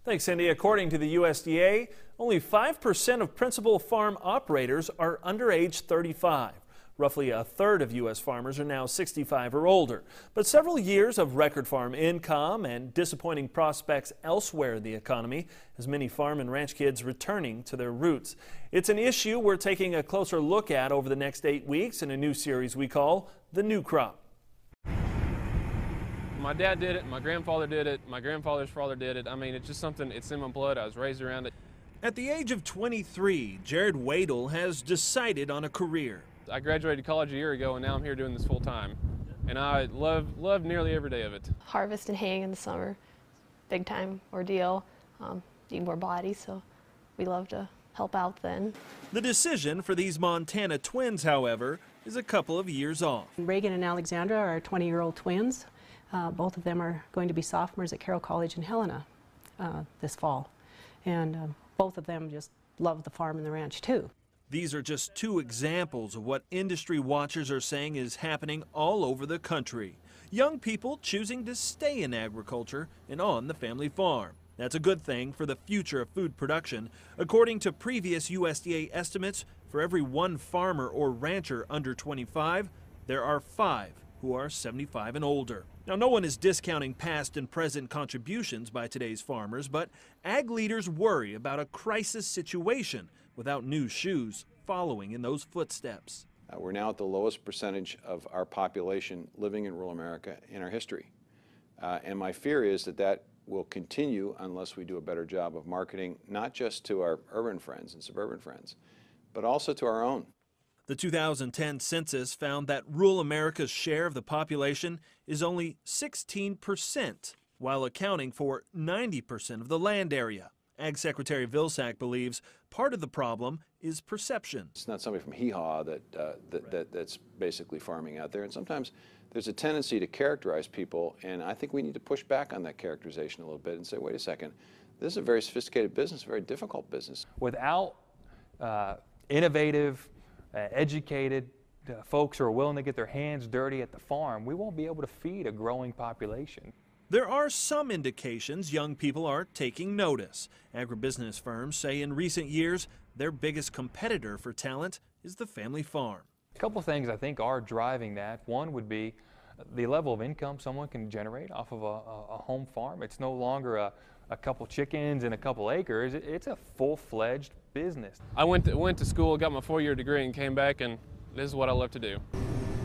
Thanks, Cindy. According to the USDA, only 5% of principal farm operators are under age 35. Roughly a third of U.S. farmers are now 65 or older. But several years of record farm income and disappointing prospects elsewhere in the economy has many farm and ranch kids returning to their roots. It's an issue we're taking a closer look at over the next 8 weeks in a new series we call The New Crop. My dad did it, my grandfather did it, my grandfather's father did it. I mean, it's just something, it's in my blood. I was raised around it. At the age of 23, Jared Wadle has decided on a career. I graduated college a year ago, and now I'm here doing this full time. And I love nearly every day of it. Harvest and haying in the summer, big time ordeal. Need more bodies, so we love to help out then. The decision for these Montana twins, however, is a couple of years off. Reagan and Alexandra are 20-year-old twins. Both of them are going to be sophomores at Carroll College in Helena this fall. And both of them just love the farm and the ranch too. These are just two examples of what industry watchers are saying is happening all over the country. Young people choosing to stay in agriculture and on the family farm. That's a good thing for the future of food production. According to previous USDA estimates, for every one farmer or rancher under 25, there are 5 who are 75 and older. Now, no one is discounting past and present contributions by today's farmers, but ag leaders worry about a crisis situation without new shoes following in those footsteps. We're now at the lowest percentage of our population living in rural America in our history. And my fear is that that will continue unless we do a better job of marketing, not just to our urban friends and suburban friends, but also to our own. The 2010 census found that rural America's share of the population is only 16%, while accounting for 90% of the land area. Ag Secretary Vilsack believes part of the problem is perception. It's not somebody from Hee-Haw that's basically farming out there, and sometimes there's a tendency to characterize people, and I think we need to push back on that characterization a little bit and say, wait a second, this is a very sophisticated business, a very difficult business. Without innovative, educated folks who are willing to get their hands dirty at the farm, we won't be able to feed a growing population. There are some indications young people are taking notice. Agribusiness firms say in recent years their biggest competitor for talent is the family farm. A couple things I think are driving that. One would be the level of income someone can generate off of a home farm. It's no longer a couple chickens and a couple acres. It's a full-fledged business. I went to school, got my 4-year degree, and came back, and this is what I love to do.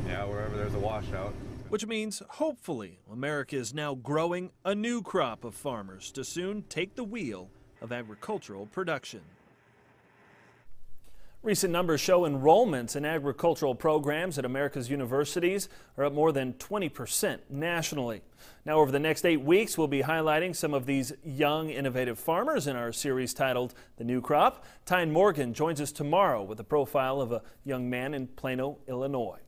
Yeah, wherever there's a washout. Which means, hopefully, America is now growing a new crop of farmers to soon take the wheel of agricultural production. Recent numbers show enrollments in agricultural programs at America's universities are up more than 20% nationally. Now, over the next 8 weeks, we'll be highlighting some of these young, innovative farmers in our series titled The New Crop. Tyne Morgan joins us tomorrow with a profile of a young man in Plano, Illinois.